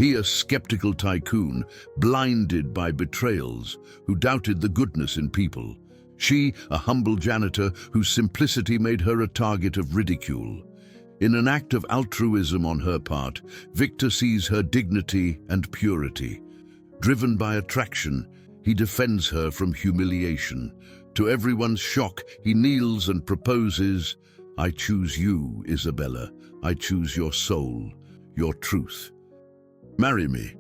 He, a skeptical tycoon, blinded by betrayals, who doubted the goodness in people. She, a humble janitor whose simplicity made her a target of ridicule. In an act of altruism on her part, Victor sees her dignity and purity. Driven by attraction, he defends her from humiliation. To everyone's shock, he kneels and proposes, "I choose you, Isabella. I choose your soul, your truth. Marry me."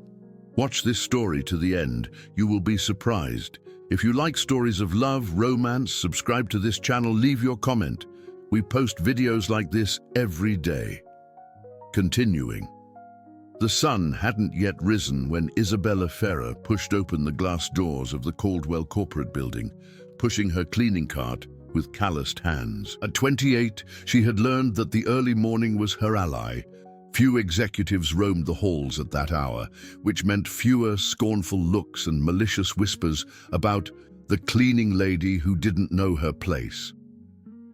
Watch this story to the end. You will be surprised. If you like stories of love, romance, subscribe to this channel, leave your comment. We post videos like this every day. Continuing. The sun hadn't yet risen when Isabella Ferrer pushed open the glass doors of the Caldwell corporate building, pushing her cleaning cart with calloused hands. At 28, she had learned that the early morning was her ally. Few executives roamed the halls at that hour, which meant fewer scornful looks and malicious whispers about the cleaning lady who didn't know her place.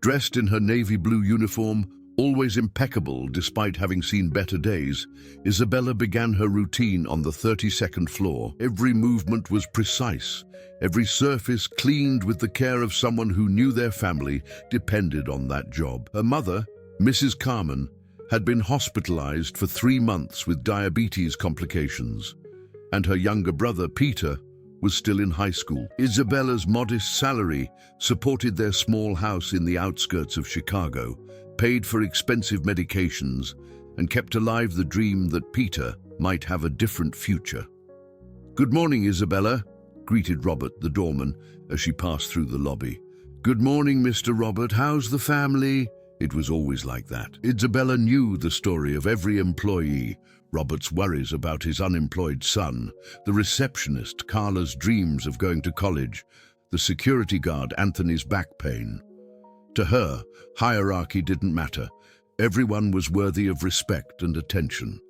Dressed in her navy blue uniform, always impeccable despite having seen better days, Isabella began her routine on the 32nd floor. Every movement was precise, every surface cleaned with the care of someone who knew their family depended on that job. Her mother, Mrs. Carmen, had been hospitalized for 3 months with diabetes complications, and her younger brother, Peter, was still in high school. Isabella's modest salary supported their small house in the outskirts of Chicago, paid for expensive medications, and kept alive the dream that Peter might have a different future. "Good morning, Isabella," greeted Robert, the doorman, as she passed through the lobby. "Good morning, Mr. Robert. How's the family?" It was always like that. Isabella knew the story of every employee, Robert's worries about his unemployed son, the receptionist, Carla's dreams of going to college, the security guard, Anthony's back pain. To her, hierarchy didn't matter. Everyone was worthy of respect and attention.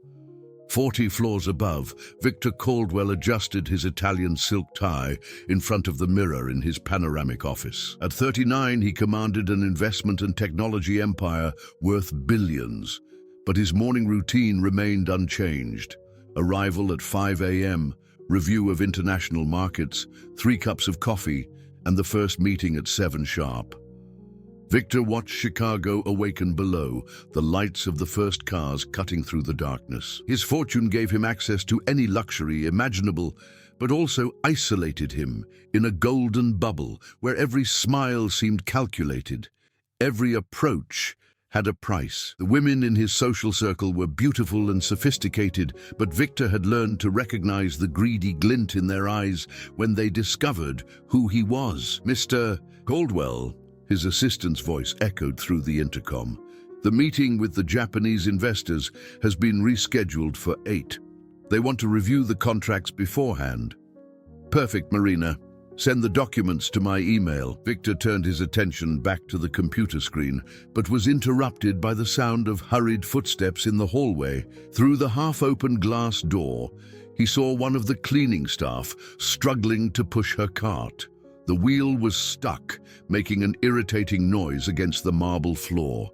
40 floors above, Victor Caldwell adjusted his Italian silk tie in front of the mirror in his panoramic office. At 39, he commanded an investment and technology empire worth billions. But his morning routine remained unchanged. Arrival at 5 a.m., review of international markets, 3 cups of coffee, and the first meeting at 7 sharp. Victor watched Chicago awaken below, the lights of the first cars cutting through the darkness. His fortune gave him access to any luxury imaginable, but also isolated him in a golden bubble where every smile seemed calculated, every approach had a price. The women in his social circle were beautiful and sophisticated, but Victor had learned to recognize the greedy glint in their eyes when they discovered who he was. "Mr. Caldwell," his assistant's voice echoed through the intercom. "The meeting with the Japanese investors has been rescheduled for 8. They want to review the contracts beforehand." "Perfect, Marina. Send the documents to my email." Victor turned his attention back to the computer screen, but was interrupted by the sound of hurried footsteps in the hallway. Through the half-open glass door, he saw one of the cleaning staff struggling to push her cart. The wheel was stuck, making an irritating noise against the marble floor.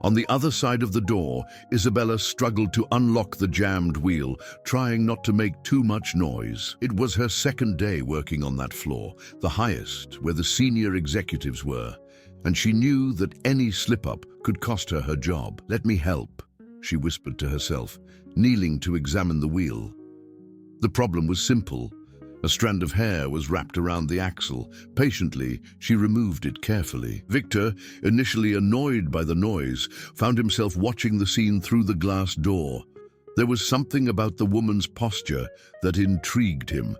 On the other side of the door, Isabella struggled to unlock the jammed wheel, trying not to make too much noise. It was her second day working on that floor, the highest, where the senior executives were, and she knew that any slip-up could cost her job. "Let me help," she whispered to herself, kneeling to examine the wheel. The problem was simple. A strand of hair was wrapped around the axle. Patiently, she removed it carefully. Victor, initially annoyed by the noise, found himself watching the scene through the glass door. There was something about the woman's posture that intrigued him.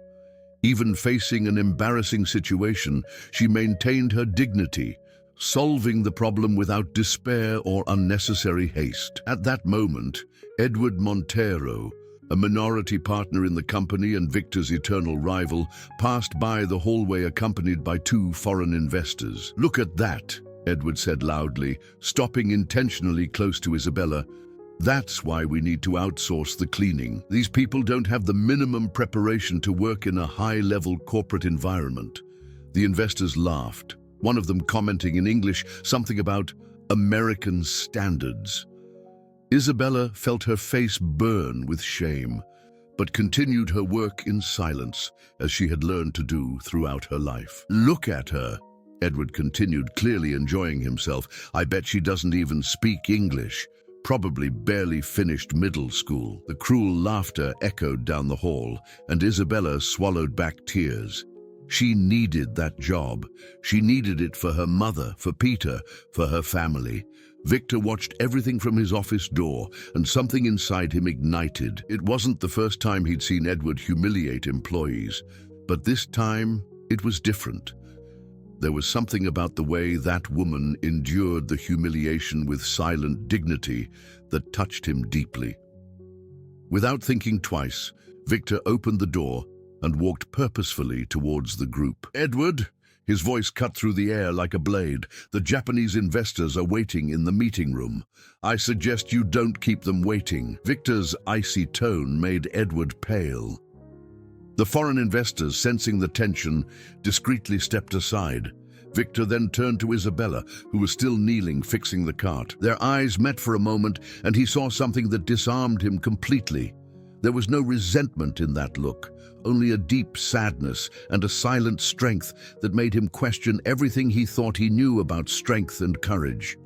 Even facing an embarrassing situation, she maintained her dignity, solving the problem without despair or unnecessary haste. At that moment, Edward Montero, a minority partner in the company and Victor's eternal rival, passed by the hallway accompanied by 2 foreign investors. "Look at that," Edward said loudly, stopping intentionally close to Isabella. "That's why we need to outsource the cleaning. These people don't have the minimum preparation to work in a high-level corporate environment." The investors laughed, one of them commenting in English something about American standards. Isabella felt her face burn with shame. but continued her work in silence, as she had learned to do throughout her life. "Look at her," Edward continued, clearly enjoying himself. "I bet she doesn't even speak English. Probably barely finished middle school." The cruel laughter echoed down the hall, and Isabella swallowed back tears. She needed that job. She needed it for her mother, for Peter, for her family. Victor watched everything from his office door, and something inside him ignited. It wasn't the first time he'd seen Edward humiliate employees, but this time it was different. There was something about the way that woman endured the humiliation with silent dignity that touched him deeply. Without thinking twice, Victor opened the door and walked purposefully towards the group. "Edward," his voice cut through the air like a blade, "the Japanese investors are waiting in the meeting room. I suggest you don't keep them waiting." Victor's icy tone made Edward pale. The foreign investors, sensing the tension, discreetly stepped aside. Victor then turned to Isabella, who was still kneeling, fixing the cart. Their eyes met for a moment, and he saw something that disarmed him completely. There was no resentment in that look, only a deep sadness and a silent strength that made him question everything he thought he knew about strength and courage.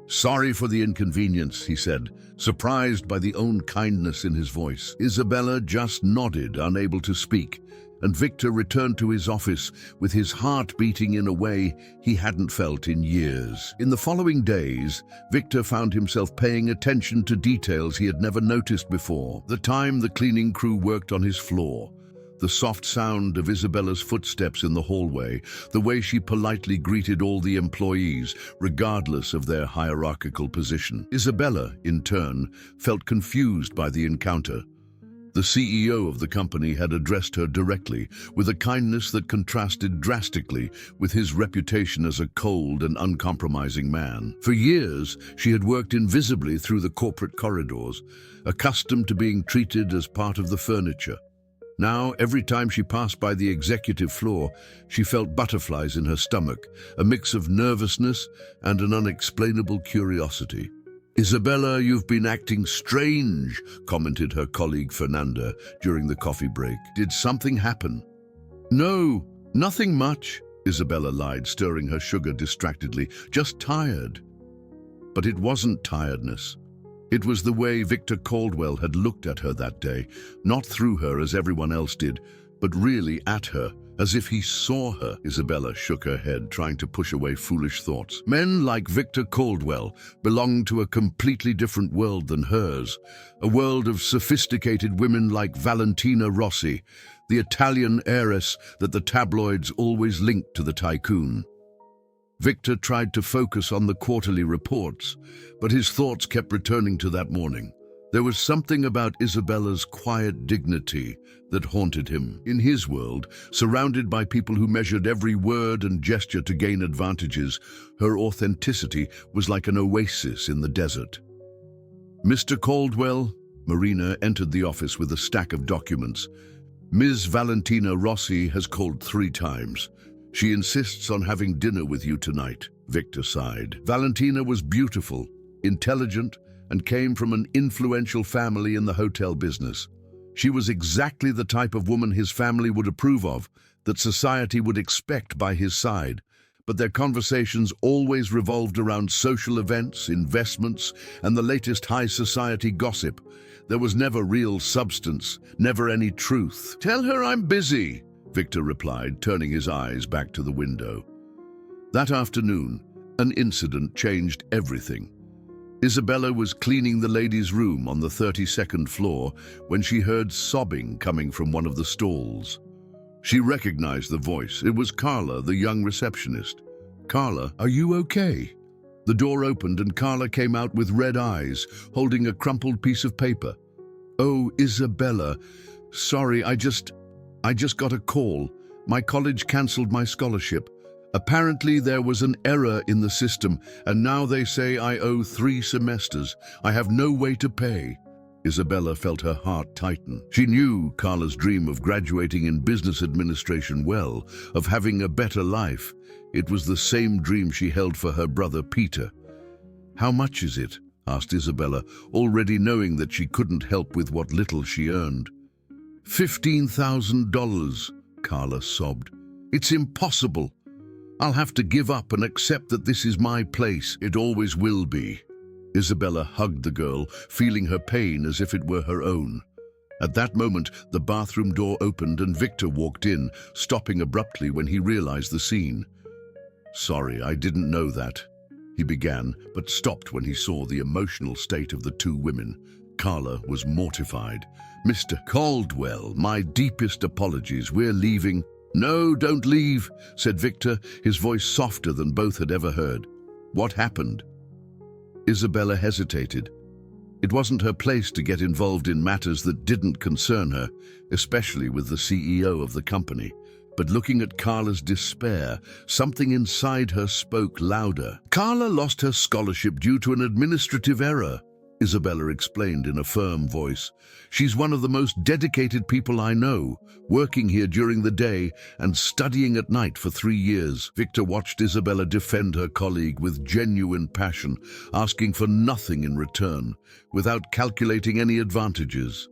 "Sorry for the inconvenience," he said, surprised by the own kindness in his voice. Isabella just nodded, unable to speak, and Victor returned to his office with his heart beating in a way he hadn't felt in years. In the following days, Victor found himself paying attention to details he had never noticed before. The time the cleaning crew worked on his floor, the soft sound of Isabella's footsteps in the hallway, the way she politely greeted all the employees, regardless of their hierarchical position. Isabella, in turn, felt confused by the encounter. The CEO of the company had addressed her directly, with a kindness that contrasted drastically with his reputation as a cold and uncompromising man. For years, she had worked invisibly through the corporate corridors, accustomed to being treated as part of the furniture. Now, every time she passed by the executive floor, she felt butterflies in her stomach, a mix of nervousness and an unexplainable curiosity. "Isabella, you've been acting strange," commented her colleague Fernanda during the coffee break. "Did something happen?" "No, nothing much," Isabella lied, stirring her sugar distractedly. "Just tired." But it wasn't tiredness. It was the way Victor Caldwell had looked at her that day, not through her as everyone else did, but really at her, as if he saw her. Isabella shook her head, trying to push away foolish thoughts. Men like Victor Caldwell belonged to a completely different world than hers, a world of sophisticated women like Valentina Rossi, the Italian heiress that the tabloids always linked to the tycoon. Victor tried to focus on the quarterly reports, but his thoughts kept returning to that morning. There was something about Isabella's quiet dignity that haunted him. In his world, surrounded by people who measured every word and gesture to gain advantages, her authenticity was like an oasis in the desert. "Mr. Caldwell," Marina entered the office with a stack of documents. "Ms. Valentina Rossi has called 3 times. She insists on having dinner with you tonight." Victor sighed. Valentina was beautiful, intelligent, and came from an influential family in the hotel business. She was exactly the type of woman his family would approve of, that society would expect by his side. But their conversations always revolved around social events, investments, and the latest high society gossip. There was never real substance, never any truth. "Tell her I'm busy," Victor replied, turning his eyes back to the window. That afternoon, an incident changed everything. Isabella was cleaning the ladies' room on the 32nd floor when she heard sobbing coming from one of the stalls. She recognized the voice. It was Carla, the young receptionist. "Carla, are you okay?" The door opened and Carla came out with red eyes, holding a crumpled piece of paper. "Oh, Isabella, sorry, I just got a call. My college cancelled my scholarship. Apparently there was an error in the system, and now they say I owe 3 semesters. I have no way to pay." Isabella felt her heart tighten. She knew Carla's dream of graduating in business administration well, of having a better life. It was the same dream she held for her brother Peter. "How much is it?" asked Isabella, already knowing that she couldn't help with what little she earned. $15,000, Carla sobbed. It's impossible. I'll have to give up and accept that this is my place. It always will be. Isabella hugged the girl, feeling her pain as if it were her own. At that moment, the bathroom door opened and Victor walked in, stopping abruptly when he realized the scene. "Sorry, I didn't know that," he began, but stopped when he saw the emotional state of the two women. Carla was mortified. "Mr. Caldwell, my deepest apologies. We're leaving." "No, don't leave," said Victor, his voice softer than both had ever heard. "What happened?" Isabella hesitated. It wasn't her place to get involved in matters that didn't concern her, especially with the CEO of the company. But looking at Carla's despair, something inside her spoke louder. "Carla lost her scholarship due to an administrative error," Isabella explained in a firm voice. "She's one of the most dedicated people I know, working here during the day and studying at night for 3 years." Victor watched Isabella defend her colleague with genuine passion, asking for nothing in return, without calculating any advantages.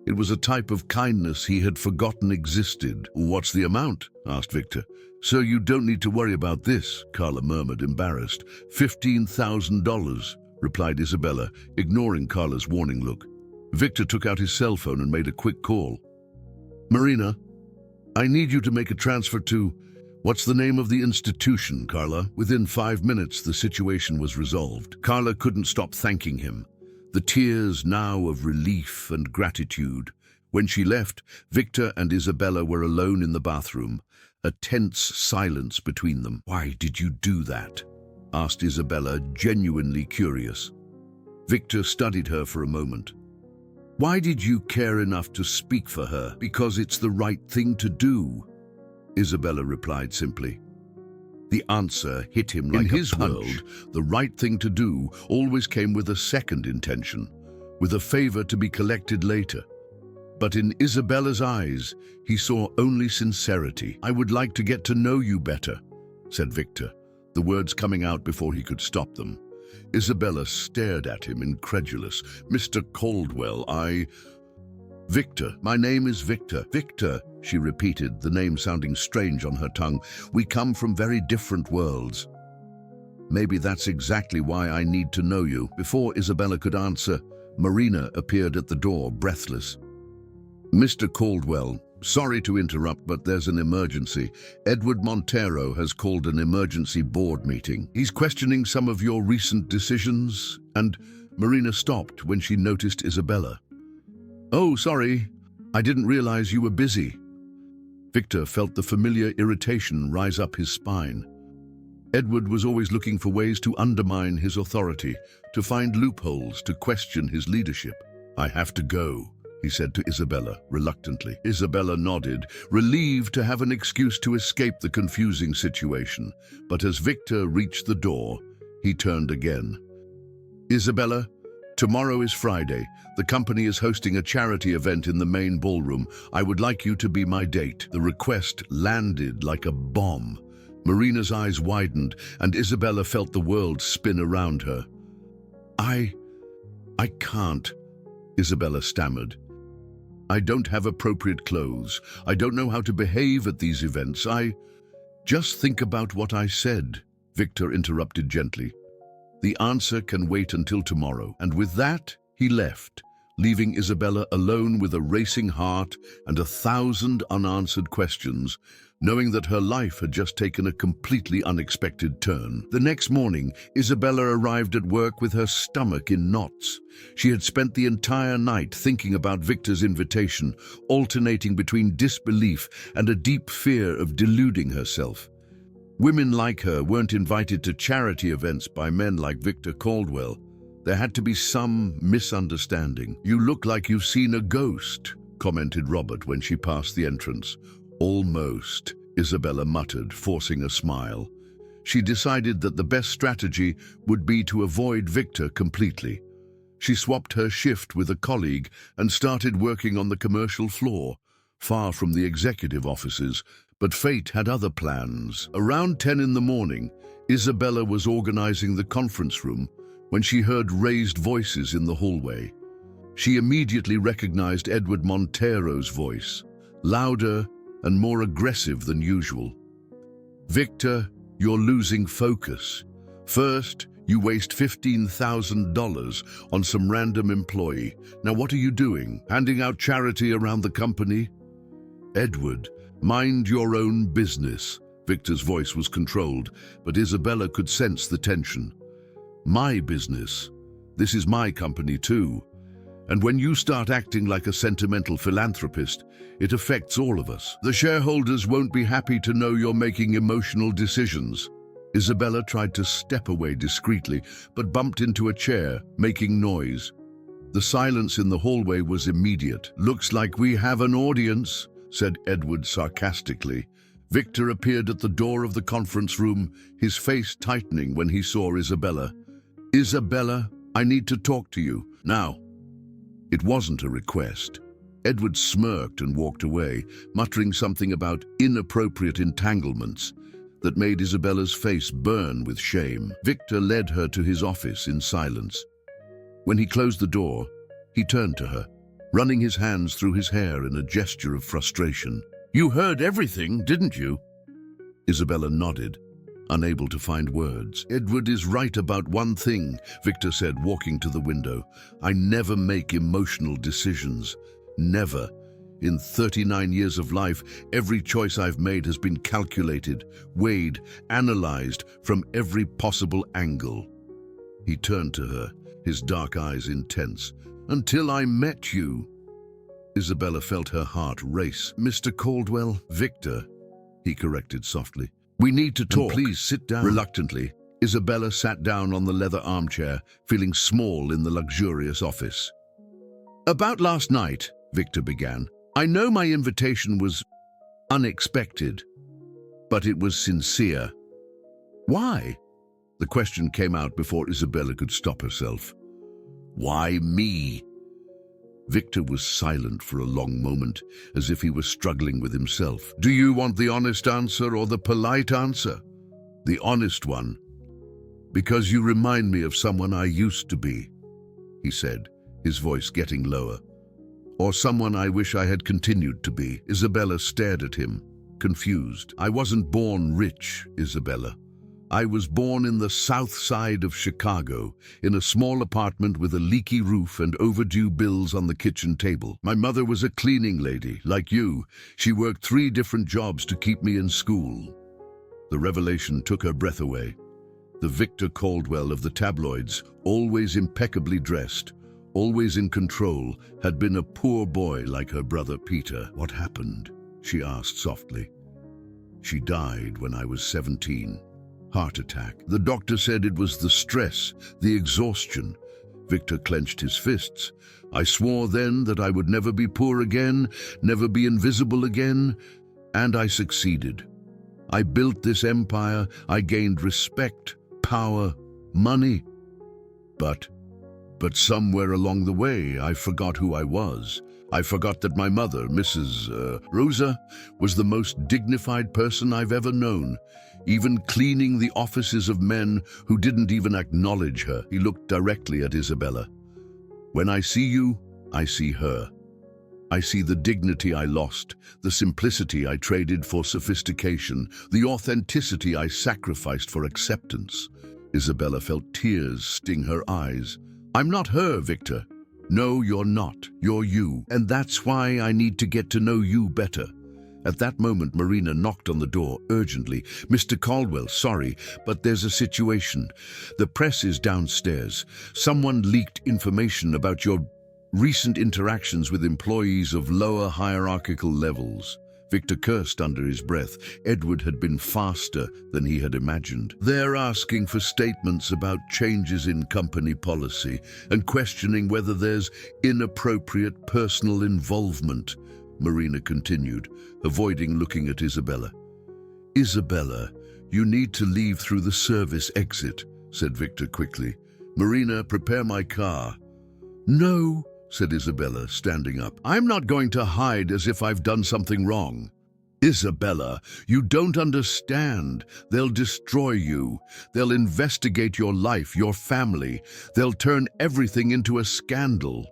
It was a type of kindness he had forgotten existed. "What's the amount?" asked Victor. "So you don't need to worry about this," Carla murmured, embarrassed. $15,000, replied Isabella, ignoring Carla's warning look. Victor took out his cell phone and made a quick call. "Marina, I need you to make a transfer to..." "What's the name of the institution, Carla?" Within 5 minutes, the situation was resolved. Carla couldn't stop thanking him, the tears now of relief and gratitude. When she left, Victor and Isabella were alone in the bathroom, a tense silence between them. "Why did you do that?" asked Isabella, genuinely curious. Victor studied her for a moment. "Why did you care enough to speak for her?" "Because it's the right thing to do," Isabella replied simply. The answer hit him like a punch. In his world, the right thing to do always came with a second intention, with a favor to be collected later. But in Isabella's eyes, he saw only sincerity. "I would like to get to know you better," said Victor, the words coming out before he could stop them. Isabella stared at him, incredulous. "Mr. Caldwell, Victor, my name is Victor." "Victor," she repeated, the name sounding strange on her tongue. "We come from very different worlds." "Maybe that's exactly why I need to know you." Before Isabella could answer, Marina appeared at the door, breathless. "Mr. Caldwell, sorry to interrupt, but there's an emergency. Edward Montero has called an emergency board meeting. He's questioning some of your recent decisions," and Marina stopped when she noticed Isabella. "Oh, sorry. I didn't realize you were busy." Victor felt the familiar irritation rise up his spine. Edward was always looking for ways to undermine his authority, to find loopholes, to question his leadership. "I have to go," he said to Isabella, reluctantly. Isabella nodded, relieved to have an excuse to escape the confusing situation. But as Victor reached the door, he turned again. "Isabella, tomorrow is Friday. The company is hosting a charity event in the main ballroom. I would like you to be my date." The request landed like a bomb. Marina's eyes widened, and Isabella felt the world spin around her. I can't," Isabella stammered. "I don't have appropriate clothes. I don't know how to behave at these events. Just think about what I said," Victor interrupted gently. "The answer can wait until tomorrow." And with that, he left, leaving Isabella alone with a racing heart and 1,000 unanswered questions, knowing that her life had just taken a completely unexpected turn. The next morning, Isabella arrived at work with her stomach in knots. She had spent the entire night thinking about Victor's invitation, alternating between disbelief and a deep fear of deluding herself. Women like her weren't invited to charity events by men like Victor Caldwell. There had to be some misunderstanding. "You look like you've seen a ghost," commented Robert when she passed the entrance. "Almost," Isabella muttered, forcing a smile. She decided that the best strategy would be to avoid Victor completely. She swapped her shift with a colleague and started working on the commercial floor, far from the executive offices, but fate had other plans. Around 10 in the morning, Isabella was organizing the conference room when she heard raised voices in the hallway. She immediately recognized Edward Montero's voice, louder and more aggressive than usual. "Victor, you're losing focus. First, you waste $15,000 on some random employee. Now what are you doing? Handing out charity around the company?" "Edward, mind your own business." Victor's voice was controlled, but Isabella could sense the tension. "My business. This is my company too. And when you start acting like a sentimental philanthropist, it affects all of us. The shareholders won't be happy to know you're making emotional decisions." Isabella tried to step away discreetly, but bumped into a chair, making noise. The silence in the hallway was immediate. "Looks like we have an audience," said Edward sarcastically. Victor appeared at the door of the conference room, his face tightening when he saw Isabella. "Isabella, I need to talk to you, now." It wasn't a request. Edward smirked and walked away, muttering something about inappropriate entanglements that made Isabella's face burn with shame. Victor led her to his office in silence. When he closed the door, he turned to her, running his hands through his hair in a gesture of frustration. "You heard everything, didn't you?" Isabella nodded, unable to find words. "Edward is right about one thing," Victor said, walking to the window. "I never make emotional decisions. Never. In 39 years of life, every choice I've made has been calculated, weighed, analyzed from every possible angle." He turned to her, his dark eyes intense. "Until I met you." Isabella felt her heart race. "Mr. Caldwell." "Victor," he corrected softly. "We need to talk. And please sit down." Reluctantly, Isabella sat down on the leather armchair, feeling small in the luxurious office. "About last night," Victor began. "I know my invitation was unexpected, but it was sincere." "Why?" The question came out before Isabella could stop herself. "Why me?" Victor was silent for a long moment, as if he was struggling with himself. "Do you want the honest answer or the polite answer?" "The honest one." "Because you remind me of someone I used to be," he said, his voice getting lower. "Or someone I wish I had continued to be." Isabella stared at him, confused. "I wasn't born rich, Isabella. I was born in the south side of Chicago, in a small apartment with a leaky roof and overdue bills on the kitchen table. My mother was a cleaning lady, like you. She worked 3 different jobs to keep me in school." The revelation took her breath away. The Victor Caldwell of the tabloids, always impeccably dressed, always in control, had been a poor boy like her brother Peter. "What happened?" she asked softly. "She died when I was 17. Heart attack. The doctor said it was the stress, the exhaustion." Victor clenched his fists. "I swore then that I would never be poor again, never be invisible again, and I succeeded. I built this empire, I gained respect, power, money. But somewhere along the way, I forgot who I was. I forgot that my mother, Mrs. Rosa, was the most dignified person I've ever known, even cleaning the offices of men who didn't even acknowledge her." He looked directly at Isabella. "When I see you, I see her. I see the dignity I lost, the simplicity I traded for sophistication, the authenticity I sacrificed for acceptance." Isabella felt tears sting her eyes. "I'm not her, Victor. No, you're not. You're you. And that's why I need to get to know you better." At that moment, Marina knocked on the door urgently. "Mr. Caldwell, sorry, but there's a situation. The press is downstairs. Someone leaked information about your recent interactions with employees of lower hierarchical levels." Victor cursed under his breath. Edward had been faster than he had imagined. "They're asking for statements about changes in company policy and questioning whether there's inappropriate personal involvement," Marina continued, avoiding looking at Isabella. "Isabella, you need to leave through the service exit," said Victor quickly. "Marina, prepare my car." "No," said Isabella, standing up. "I'm not going to hide as if I've done something wrong." "Isabella, you don't understand. They'll destroy you. They'll investigate your life, your family. They'll turn everything into a scandal."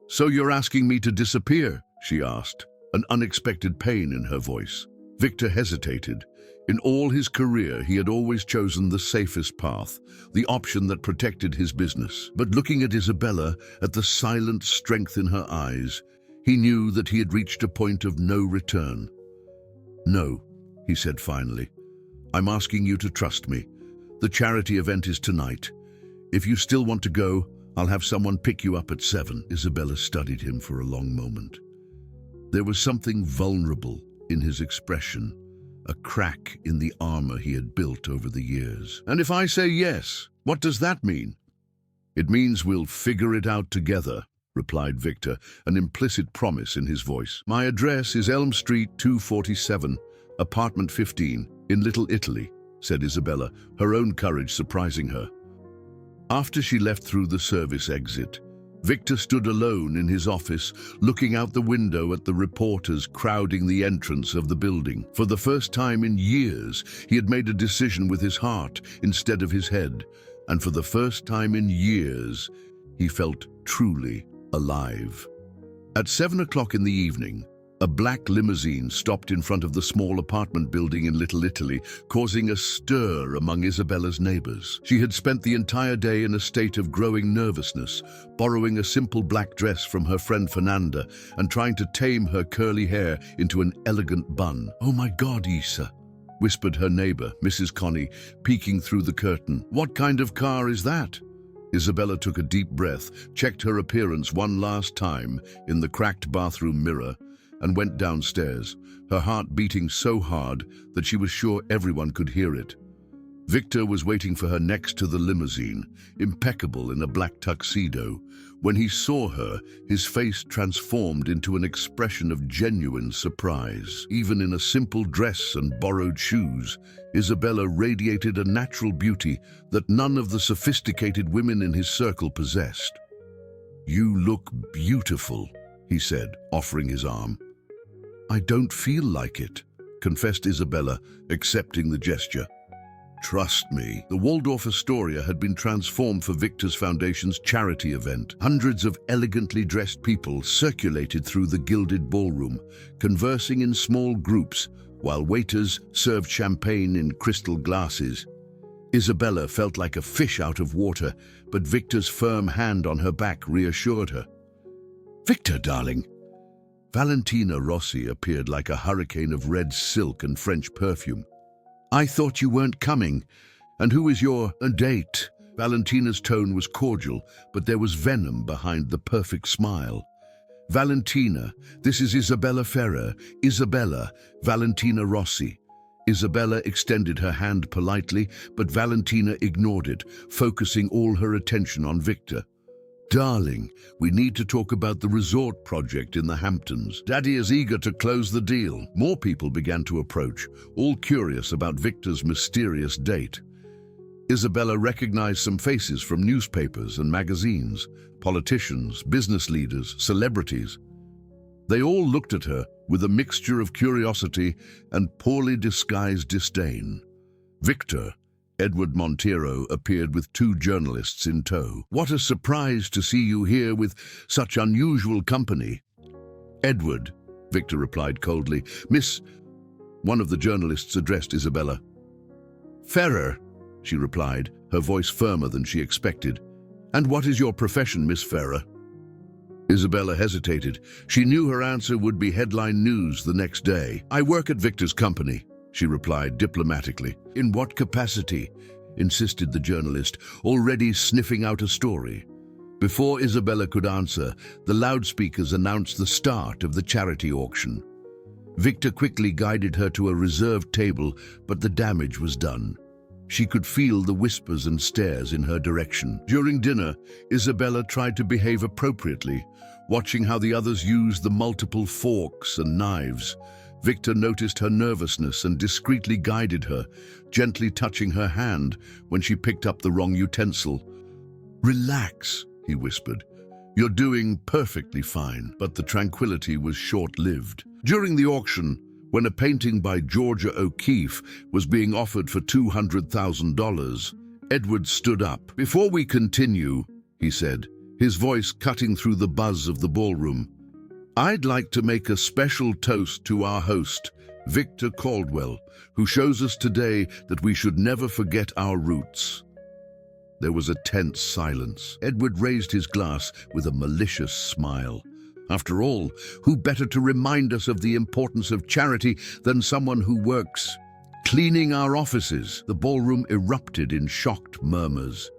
"So you're asking me to disappear?" she asked, an unexpected pain in her voice. Victor hesitated. In all his career, he had always chosen the safest path, the option that protected his business. But looking at Isabella, at the silent strength in her eyes, he knew that he had reached a point of no return. "No," he said finally. "I'm asking you to trust me. The charity event is tonight. If you still want to go, I'll have someone pick you up at 7. Isabella studied him for a long moment. There was something vulnerable in his expression, a crack in the armor he had built over the years. "And if I say yes, what does that mean?" "It means we'll figure it out together," replied Victor, an implicit promise in his voice. "My address is Elm Street 247, apartment 15, in Little Italy," said Isabella, her own courage surprising her. After she left through the service exit, Victor stood alone in his office, looking out the window at the reporters crowding the entrance of the building. For the first time in years, he had made a decision with his heart instead of his head, and for the first time in years, he felt truly alive. At 7 o'clock in the evening, a black limousine stopped in front of the small apartment building in Little Italy, causing a stir among Isabella's neighbors. She had spent the entire day in a state of growing nervousness, borrowing a simple black dress from her friend Fernanda and trying to tame her curly hair into an elegant bun. "Oh my God, Isa," whispered her neighbor, Mrs. Connie, peeking through the curtain. "What kind of car is that?" Isabella took a deep breath, checked her appearance one last time in the cracked bathroom mirror, and went downstairs, her heart beating so hard that she was sure everyone could hear it. Victor was waiting for her next to the limousine, impeccable in a black tuxedo. When he saw her, his face transformed into an expression of genuine surprise. Even in a simple dress and borrowed shoes, Isabella radiated a natural beauty that none of the sophisticated women in his circle possessed. "You look beautiful," he said, offering his arm. "I don't feel like it," confessed Isabella, accepting the gesture. "Trust me." The Waldorf Astoria had been transformed for Victor's Foundation's charity event. Hundreds of elegantly dressed people circulated through the gilded ballroom, conversing in small groups, while waiters served champagne in crystal glasses. Isabella felt like a fish out of water, but Victor's firm hand on her back reassured her. "Victor, darling." Valentina Rossi appeared like a hurricane of red silk and French perfume. "I thought you weren't coming. And who is your date?" Valentina's tone was cordial, but there was venom behind the perfect smile. "Valentina, this is Isabella Ferrer. Isabella, Valentina Rossi." Isabella extended her hand politely, but Valentina ignored it, focusing all her attention on Victor. "Darling, we need to talk about the resort project in the Hamptons. Daddy is eager to close the deal." More people began to approach, all curious about Victor's mysterious date. Isabella recognized some faces from newspapers and magazines, politicians, business leaders, celebrities. They all looked at her with a mixture of curiosity and poorly disguised disdain. Victor, Edward Montero, appeared with 2 journalists in tow. "What a surprise to see you here with such unusual company." "Edward," Victor replied coldly. "Miss..." One of the journalists addressed Isabella. "Ferrer," she replied, her voice firmer than she expected. "And what is your profession, Miss Ferrer?" Isabella hesitated. She knew her answer would be headline news the next day. "I work at Victor's company," she replied diplomatically. "In what capacity?" insisted the journalist, already sniffing out a story. Before Isabella could answer, the loudspeakers announced the start of the charity auction. Victor quickly guided her to a reserved table, but the damage was done. She could feel the whispers and stares in her direction. During dinner, Isabella tried to behave appropriately, watching how the others used the multiple forks and knives. Victor noticed her nervousness and discreetly guided her, gently touching her hand when she picked up the wrong utensil. "Relax," he whispered. "You're doing perfectly fine." But the tranquility was short-lived. During the auction, when a painting by Georgia O'Keeffe was being offered for $200,000, Edward stood up. "Before we continue," he said, his voice cutting through the buzz of the ballroom. "I'd like to make a special toast to our host, Victor Caldwell, who shows us today that we should never forget our roots." There was a tense silence. Edward raised his glass with a malicious smile. After all, who better to remind us of the importance of charity than someone who works cleaning our offices? The ballroom erupted in shocked murmurs.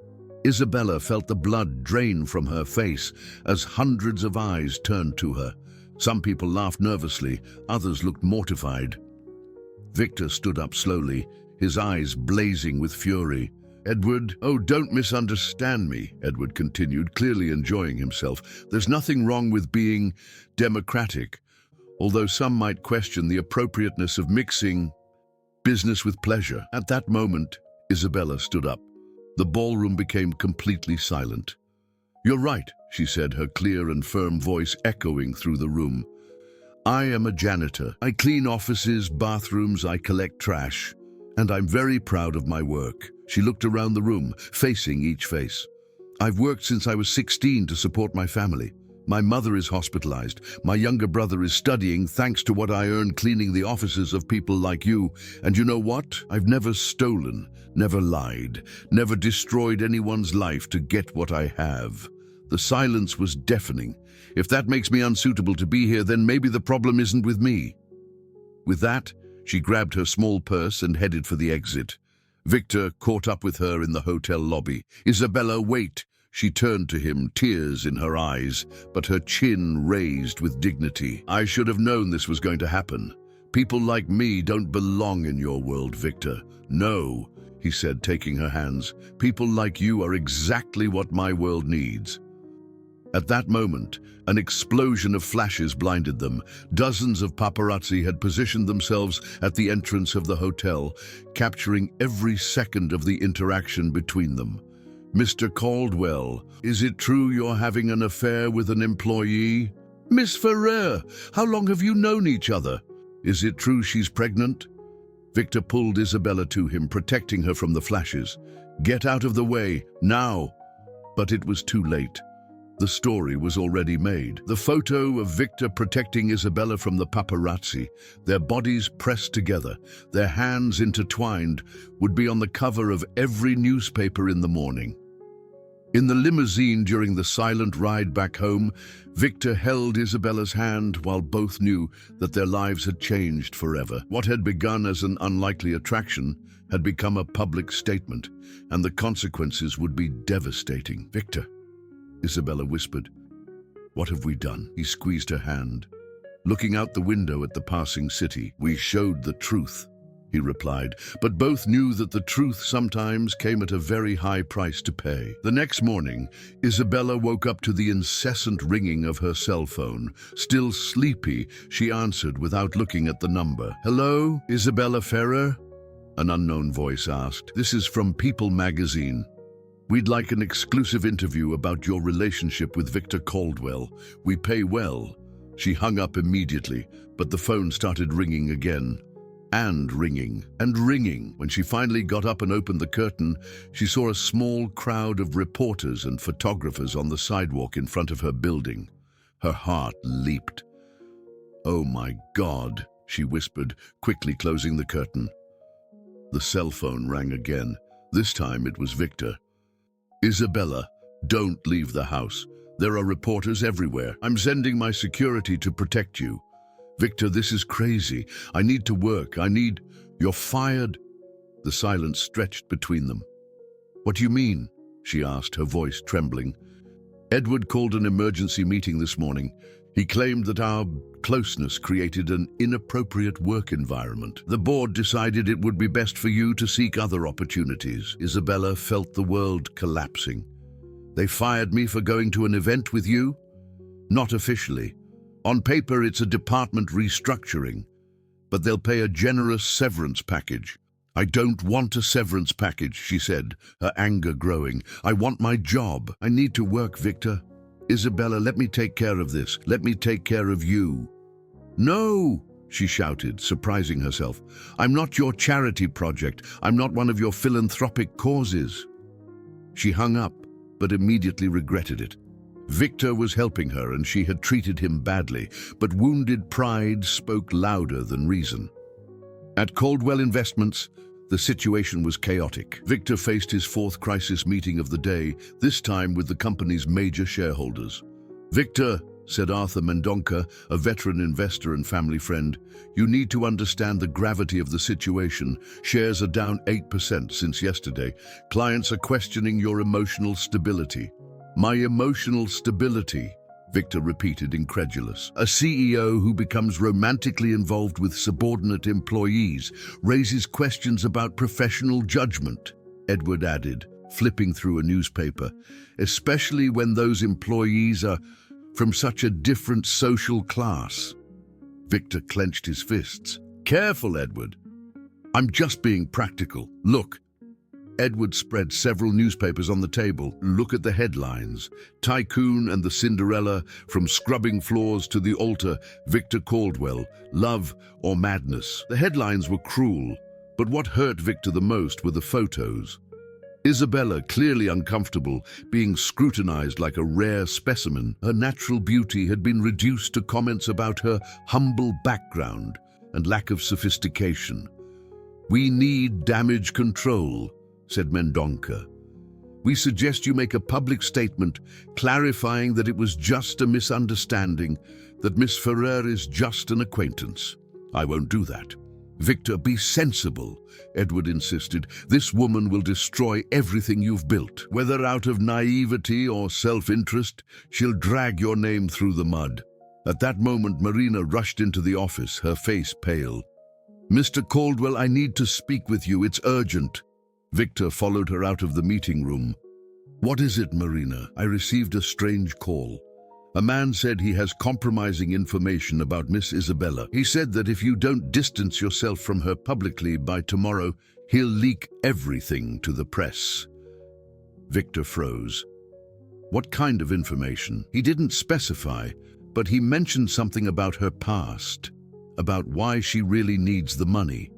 Isabella felt the blood drain from her face as hundreds of eyes turned to her. Some people laughed nervously, others looked mortified. Victor stood up slowly, his eyes blazing with fury. "Edward, oh, don't misunderstand me," Edward continued, clearly enjoying himself. "There's nothing wrong with being democratic, although some might question the appropriateness of mixing business with pleasure." At that moment, Isabella stood up. The ballroom became completely silent. "You're right," she said, her clear and firm voice echoing through the room. "I am a janitor. I clean offices, bathrooms, I collect trash, and I'm very proud of my work." She looked around the room, facing each face. "I've worked since I was 16 to support my family. My mother is hospitalized. My younger brother is studying thanks to what I earn cleaning the offices of people like you. And you know what? I've never stolen, never lied, never destroyed anyone's life to get what I have." The silence was deafening. "If that makes me unsuitable to be here, then maybe the problem isn't with me." With that, she grabbed her small purse and headed for the exit. Victor caught up with her in the hotel lobby. "Isabella, wait!" She turned to him, tears in her eyes, but her chin raised with dignity. "I should have known this was going to happen. People like me don't belong in your world, Victor. No," he said, taking her hands. "People like you are exactly what my world needs." At that moment, an explosion of flashes blinded them. Dozens of paparazzi had positioned themselves at the entrance of the hotel, capturing every second of the interaction between them. "Mr. Caldwell, is it true you're having an affair with an employee?" "Miss Ferrer, how long have you known each other?" "Is it true she's pregnant?" Victor pulled Isabella to him, protecting her from the flashes. "Get out of the way, now!" But it was too late. The story was already made. The photo of Victor protecting Isabella from the paparazzi, their bodies pressed together, their hands intertwined, would be on the cover of every newspaper in the morning. In the limousine during the silent ride back home, Victor held Isabella's hand while both knew that their lives had changed forever. What had begun as an unlikely attraction had become a public statement, and the consequences would be devastating. "Victor," Isabella whispered, "what have we done?" He squeezed her hand. Looking out the window at the passing city, "We showed the truth," he replied, but both knew that the truth sometimes came at a very high price to pay. The next morning, Isabella woke up to the incessant ringing of her cell phone. Still sleepy, she answered without looking at the number. "Hello, Isabella Ferrer?" an unknown voice asked. "This is from People magazine. We'd like an exclusive interview about your relationship with Victor Caldwell. We pay well." She hung up immediately, but the phone started ringing again. And ringing, and ringing. When she finally got up and opened the curtain, she saw a small crowd of reporters and photographers on the sidewalk in front of her building. Her heart leaped. "Oh my God," she whispered, quickly closing the curtain. The cell phone rang again. This time it was Victor. "Isabella, don't leave the house. There are reporters everywhere. I'm sending my security to protect you." "Victor, this is crazy. I need to work. You're fired." The silence stretched between them. "What do you mean?" she asked, her voice trembling. "Edward called an emergency meeting this morning. He claimed that our closeness created an inappropriate work environment. The board decided it would be best for you to seek other opportunities." Isabella felt the world collapsing. "They fired me for going to an event with you?" "Not officially. On paper, it's a department restructuring, but they'll pay a generous severance package." "I don't want a severance package," she said, her anger growing. "I want my job. I need to work, Victor. Isabella, let me take care of this. Let me take care of you." "No," she shouted, surprising herself. "I'm not your charity project. I'm not one of your philanthropic causes." She hung up, but immediately regretted it. Victor was helping her and she had treated him badly, but wounded pride spoke louder than reason. At Caldwell Investments, the situation was chaotic. Victor faced his fourth crisis meeting of the day, this time with the company's major shareholders. "Victor," said Arthur Mendonca, a veteran investor and family friend, "you need to understand the gravity of the situation. Shares are down 8% since yesterday. Clients are questioning your emotional stability." "My emotional stability," Victor repeated, incredulous. "A CEO who becomes romantically involved with subordinate employees raises questions about professional judgment," Edward added, flipping through a newspaper, "especially when those employees are from such a different social class." Victor clenched his fists. "Careful, Edward. I'm just being practical. Look." Edward spread several newspapers on the table. "Look at the headlines. Tycoon and the Cinderella, from scrubbing floors to the altar, Victor Caldwell, love or madness." The headlines were cruel, but what hurt Victor the most were the photos. Isabella, clearly uncomfortable, being scrutinized like a rare specimen. Her natural beauty had been reduced to comments about her humble background and lack of sophistication. "We need damage control," said Mendonca. "We suggest you make a public statement clarifying that it was just a misunderstanding, that Miss Ferrer is just an acquaintance." "I won't do that." "Victor, be sensible," Edward insisted. "This woman will destroy everything you've built. Whether out of naivety or self-interest, she'll drag your name through the mud." At that moment, Marina rushed into the office, her face pale. "Mr. Caldwell, I need to speak with you. It's urgent." Victor followed her out of the meeting room. "What is it, Marina?" "I received a strange call. A man said he has compromising information about Miss Isabella. He said that if you don't distance yourself from her publicly by tomorrow, he'll leak everything to the press." Victor froze. "What kind of information?" "He didn't specify, but he mentioned something about her past, about why she really needs the money."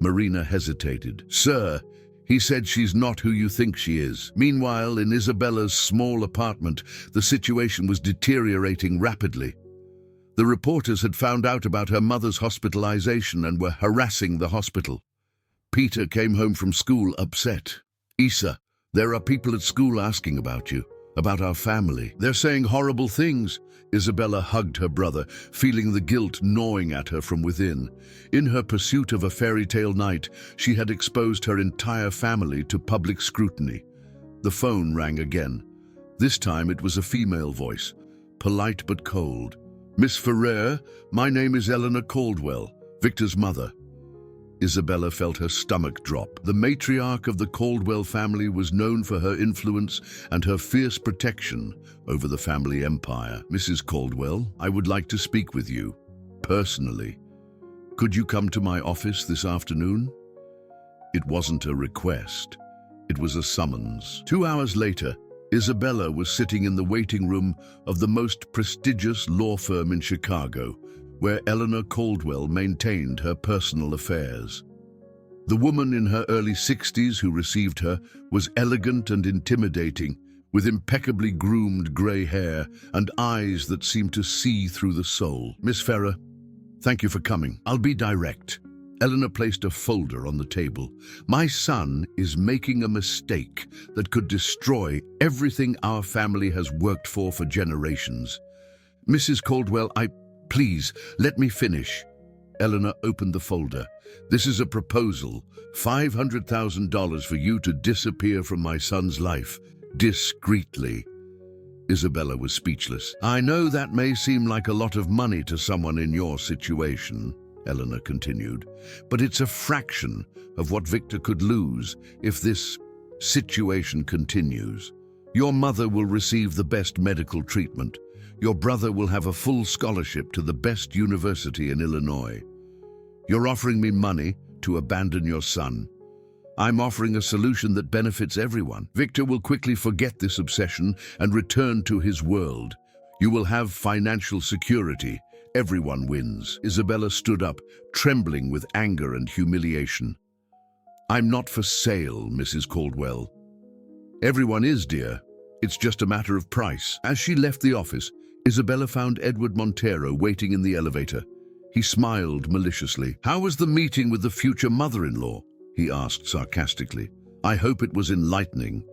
Marina hesitated. "Sir, he said she's not who you think she is." Meanwhile, in Isabella's small apartment, the situation was deteriorating rapidly. The reporters had found out about her mother's hospitalization and were harassing the hospital. Peter came home from school upset. "Isa, there are people at school asking about you, about our family. They're saying horrible things." Isabella hugged her brother, feeling the guilt gnawing at her from within. In her pursuit of a fairy tale night, she had exposed her entire family to public scrutiny. The phone rang again. This time it was a female voice, polite but cold. "Miss Ferrer, my name is Eleanor Caldwell, Victor's mother." Isabella felt her stomach drop. The matriarch of the Caldwell family was known for her influence and her fierce protection over the family empire. "Mrs. Caldwell, I would like to speak with you, personally. Could you come to my office this afternoon?" It wasn't a request. It was a summons. 2 hours later, Isabella was sitting in the waiting room of the most prestigious law firm in Chicago, where Eleanor Caldwell maintained her personal affairs. The woman in her early 60s who received her was elegant and intimidating, with impeccably groomed grey hair and eyes that seemed to see through the soul. "Miss Ferrer, thank you for coming. I'll be direct." Eleanor placed a folder on the table. "My son is making a mistake that could destroy everything our family has worked for generations." "Mrs. Caldwell, Please, let me finish." Eleanor opened the folder. "This is a proposal, $500,000 for you to disappear from my son's life, discreetly." Isabella was speechless. "I know that may seem like a lot of money to someone in your situation," Eleanor continued, "but it's a fraction of what Victor could lose if this situation continues. Your mother will receive the best medical treatment. Your brother will have a full scholarship to the best university in Illinois. You're offering me money to abandon your son. I'm offering a solution that benefits everyone. Victor will quickly forget this obsession and return to his world. You will have financial security. Everyone wins." Isabella stood up, trembling with anger and humiliation. "I'm not for sale, Mrs. Caldwell." "Everyone is, dear. It's just a matter of price. As she left the office, Isabella found Edward Montero waiting in the elevator. He smiled maliciously. "How was the meeting with the future mother-in-law?" he asked sarcastically. "I hope it was enlightening."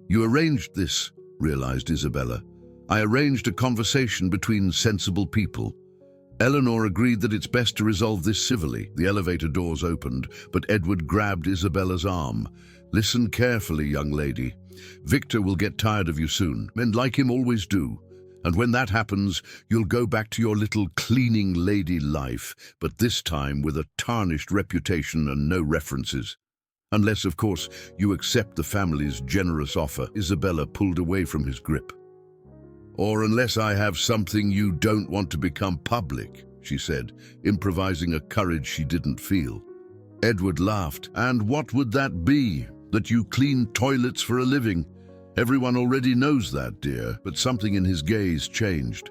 "You arranged this," realized Isabella. "I arranged a conversation between sensible people." Eleanor agreed that it's best to resolve this civilly. The elevator doors opened, but Edward grabbed Isabella's arm. "Listen carefully, young lady. Victor will get tired of you soon. Men like him always do. And when that happens, you'll go back to your little cleaning lady life, but this time with a tarnished reputation and no references. Unless, of course, you accept the family's generous offer." Isabella pulled away from his grip. "Or unless I have something you don't want to become public," she said, improvising a courage she didn't feel. Edward laughed. "And what would that be? That you clean toilets for a living? Everyone already knows that, dear." But something in his gaze changed.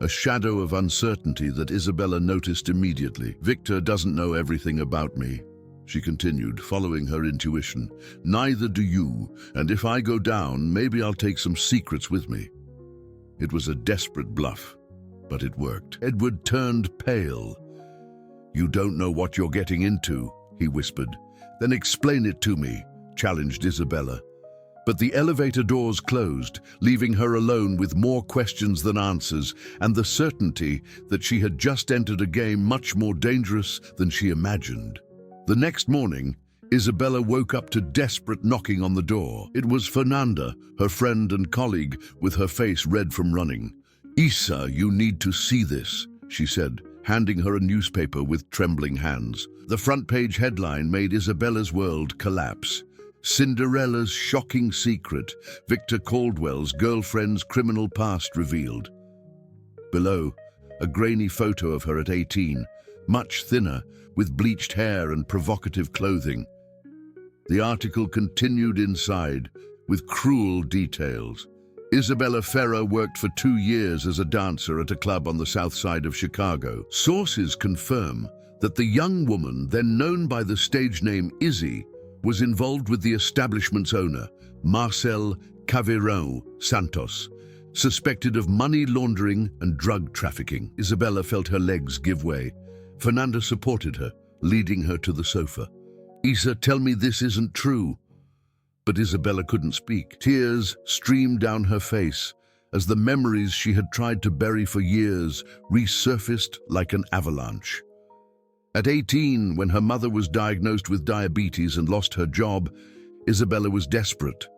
A shadow of uncertainty that Isabella noticed immediately. "Victor doesn't know everything about me," she continued, following her intuition. "Neither do you, and if I go down, maybe I'll take some secrets with me." It was a desperate bluff, but it worked. Edward turned pale. "You don't know what you're getting into," he whispered. "Then explain it to me," challenged Isabella. But the elevator doors closed, leaving her alone with more questions than answers, and the certainty that she had just entered a game much more dangerous than she imagined. The next morning, Isabella woke up to desperate knocking on the door. It was Fernanda, her friend and colleague, with her face red from running. "Isa, you need to see this," she said, handing her a newspaper with trembling hands. The front-page headline made Isabella's world collapse. "Cinderella's shocking secret, Victor Caldwell's girlfriend's criminal past revealed." Below, a grainy photo of her at 18, much thinner, with bleached hair and provocative clothing. The article continued inside, with cruel details. Isabella Ferrer worked for 2 years as a dancer at a club on the south side of Chicago. Sources confirm that the young woman, then known by the stage name Izzy, was involved with the establishment's owner, Marcel Caveirão Santos, suspected of money laundering and drug trafficking. Isabella felt her legs give way. Fernanda supported her, leading her to the sofa. "Isa, tell me this isn't true." But Isabella couldn't speak. Tears streamed down her face as the memories she had tried to bury for years resurfaced like an avalanche. At 18, when her mother was diagnosed with diabetes and lost her job, Isabella was desperate,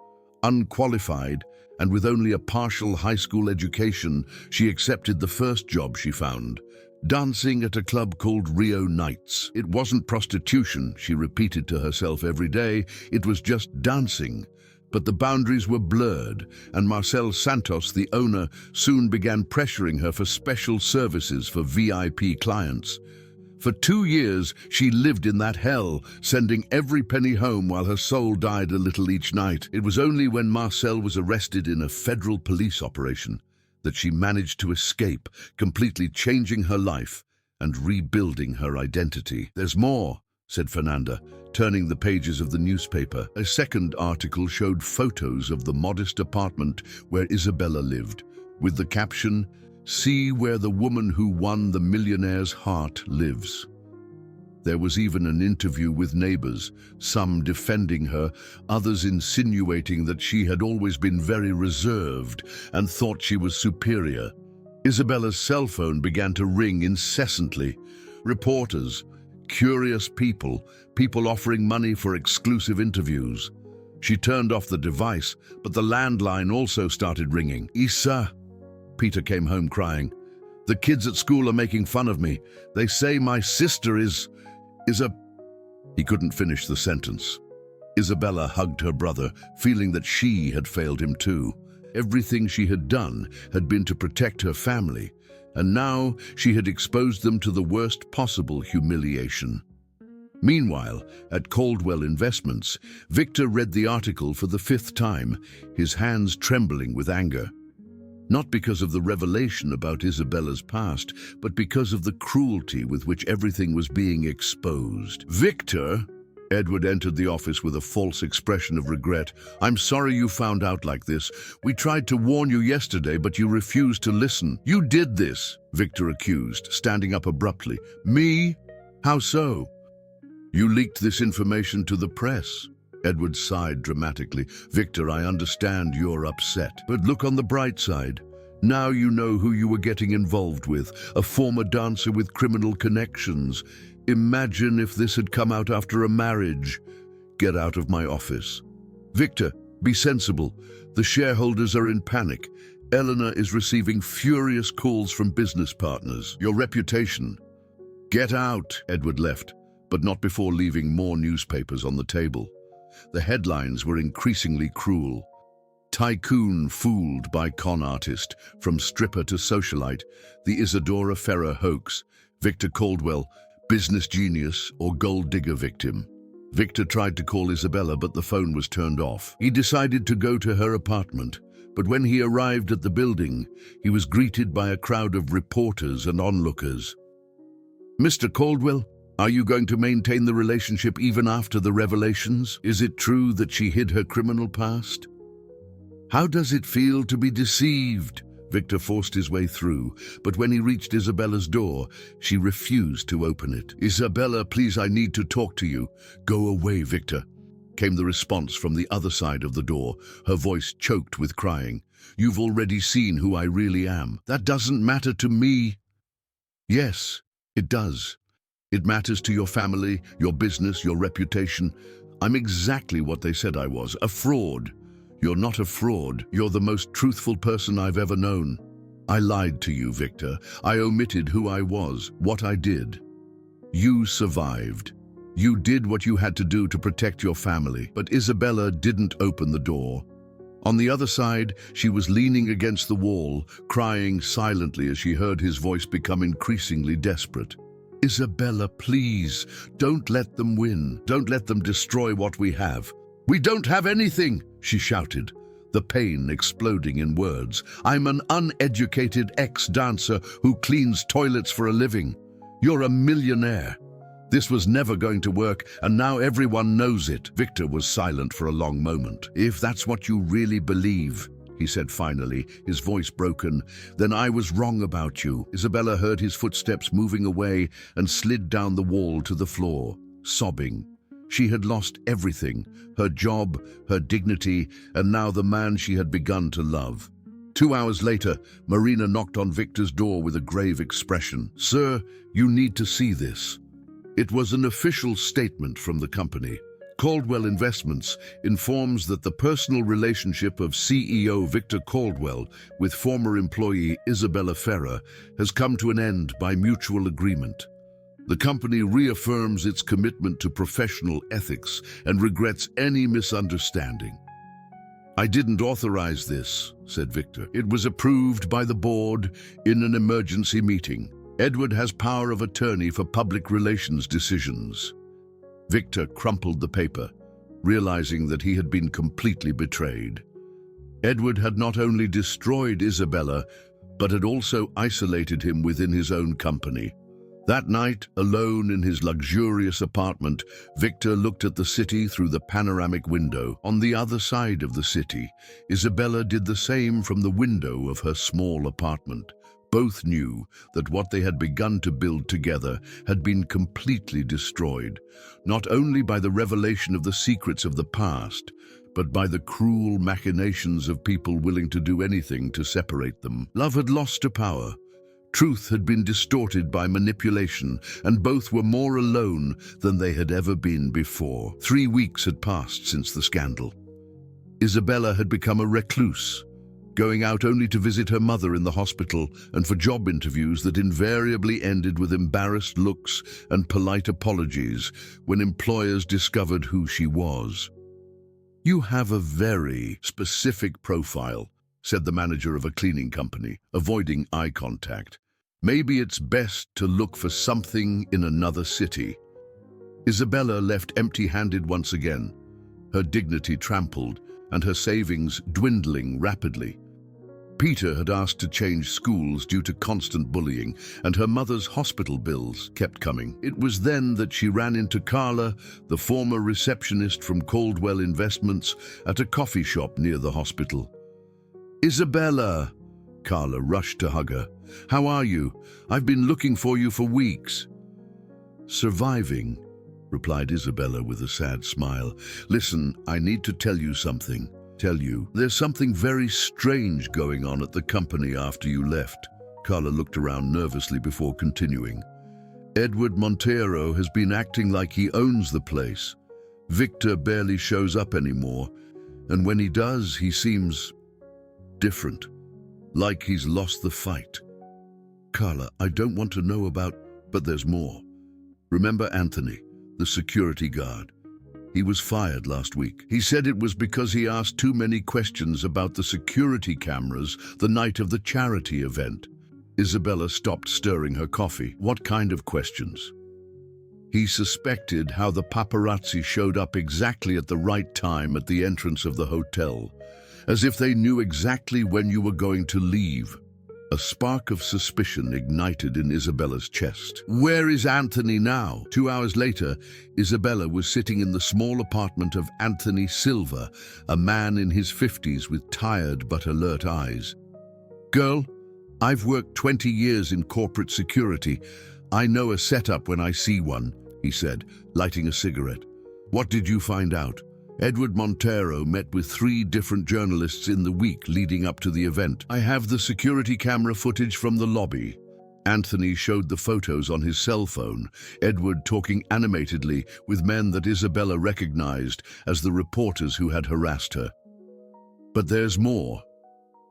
unqualified, and with only a partial high school education, she accepted the first job she found, dancing at a club called Rio Nights. It wasn't prostitution, she repeated to herself every day, it was just dancing. But the boundaries were blurred, and Marcel Santos, the owner, soon began pressuring her for special services for VIP clients. For 2 years, she lived in that hell, sending every penny home while her soul died a little each night. It was only when Marcel was arrested in a federal police operation that she managed to escape, completely changing her life and rebuilding her identity. "There's more," said Fernanda, turning the pages of the newspaper. A second article showed photos of the modest apartment where Isabella lived, with the caption, "See where the woman who won the millionaire's heart lives." There was even an interview with neighbors, some defending her, others insinuating that she had always been very reserved and thought she was superior. Isabella's cell phone began to ring incessantly. Reporters, curious people offering money for exclusive interviews. She turned off the device, but the landline also started ringing. "Isa," Peter came home crying. "The kids at school are making fun of me. They say my sister is a..." He couldn't finish the sentence. Isabella hugged her brother, feeling that she had failed him too. Everything she had done had been to protect her family, and now she had exposed them to the worst possible humiliation. Meanwhile, at Caldwell Investments, Victor read the article for the 5th time, his hands trembling with anger. Not because of the revelation about Isabella's past, but because of the cruelty with which everything was being exposed. "Victor," Edward entered the office with a false expression of regret. "I'm sorry you found out like this. We tried to warn you yesterday, but you refused to listen." "You did this," Victor accused, standing up abruptly. "Me? How so?" "You leaked this information to the press." Edward sighed dramatically. "Victor, I understand you're upset, but look on the bright side. Now you know who you were getting involved with, a former dancer with criminal connections. Imagine if this had come out after a marriage. Get out of my office." "Victor, be sensible. The shareholders are in panic. Eleanor is receiving furious calls from business partners. Your reputation." "Get out." Edward left, but not before leaving more newspapers on the table. The headlines were increasingly cruel. Tycoon fooled by con artist, from stripper to socialite, the Isadora Ferrer hoax, Victor Caldwell, business genius or gold digger victim. Victor tried to call Isabella, but the phone was turned off. He decided to go to her apartment, but when he arrived at the building, he was greeted by a crowd of reporters and onlookers. "Mr. Caldwell, are you going to maintain the relationship even after the revelations? Is it true that she hid her criminal past? How does it feel to be deceived?" Victor forced his way through, but when he reached Isabella's door, she refused to open it. "Isabella, please, I need to talk to you." "Go away, Victor," came the response from the other side of the door, her voice choked with crying. "You've already seen who I really am." "That doesn't matter to me." "Yes, it does. It matters to your family, your business, your reputation. I'm exactly what they said I was, a fraud. You're not a fraud. You're the most truthful person I've ever known. I lied to you, Victor. I omitted who I was, what I did. You survived. You did what you had to do to protect your family. But Isabella didn't open the door. On the other side, she was leaning against the wall, crying silently as she heard his voice become increasingly desperate. "Isabella, please, don't let them win. Don't let them destroy what we have." "We don't have anything," she shouted, the pain exploding in words. "I'm an uneducated ex-dancer who cleans toilets for a living. You're a millionaire. This was never going to work, and now everyone knows it." Victor was silent for a long moment. "If that's what you really believe," he said finally, his voice broken, "then I was wrong about you." Isabella heard his footsteps moving away and slid down the wall to the floor, sobbing. She had lost everything, her job, her dignity, and now the man she had begun to love. 2 hours later, Marina knocked on Victor's door with a grave expression. "Sir, you need to see this." It was an official statement from the company. Caldwell Investments informs that the personal relationship of CEO Victor Caldwell with former employee Isabella Ferrer has come to an end by mutual agreement. The company reaffirms its commitment to professional ethics and regrets any misunderstanding. "I didn't authorize this," said Victor. "It was approved by the board in an emergency meeting. Edward has power of attorney for public relations decisions." Victor crumpled the paper, realizing that he had been completely betrayed. Edward had not only destroyed Isabella, but had also isolated him within his own company. That night, alone in his luxurious apartment, Victor looked at the city through the panoramic window. On the other side of the city, Isabella did the same from the window of her small apartment. Both knew that what they had begun to build together had been completely destroyed, not only by the revelation of the secrets of the past, but by the cruel machinations of people willing to do anything to separate them. Love had lost her power. Truth had been distorted by manipulation, and both were more alone than they had ever been before. 3 weeks had passed since the scandal. Isabella had become a recluse, going out only to visit her mother in the hospital and for job interviews that invariably ended with embarrassed looks and polite apologies when employers discovered who she was. "You have a very specific profile," said the manager of a cleaning company, avoiding eye contact. "Maybe it's best to look for something in another city." Isabella left empty-handed once again, her dignity trampled and her savings dwindling rapidly. Peter had asked to change schools due to constant bullying, and her mother's hospital bills kept coming. It was then that she ran into Carla, the former receptionist from Caldwell Investments, at a coffee shop near the hospital. "Isabella!" Carla rushed to hug her. "How are you? I've been looking for you for weeks." "Surviving," replied Isabella with a sad smile. "Listen, I need to tell you something. There's something very strange going on at the company after you left." Carla looked around nervously before continuing. "Edward Montero has been acting like he owns the place. Victor barely shows up anymore, and when he does, he seems different, like he's lost the fight." "Carla, I don't want to know about, but there's more. Remember Anthony, the security guard? He was fired last week. He said it was because he asked too many questions about the security cameras the night of the charity event." Isabella stopped stirring her coffee. "What kind of questions?" "He suspected how the paparazzi showed up exactly at the right time at the entrance of the hotel, as if they knew exactly when you were going to leave." A spark of suspicion ignited in Isabella's chest. "Where is Anthony now?" 2 hours later, Isabella was sitting in the small apartment of Anthony Silva, a man in his 50s with tired but alert eyes. "Girl, I've worked 20 years in corporate security. I know a setup when I see one," he said, lighting a cigarette. "What did you find out?" "Edward Montero met with 3 different journalists in the week leading up to the event. I have the security camera footage from the lobby." Anthony showed the photos on his cell phone, Edward talking animatedly with men that Isabella recognized as the reporters who had harassed her. "But there's more.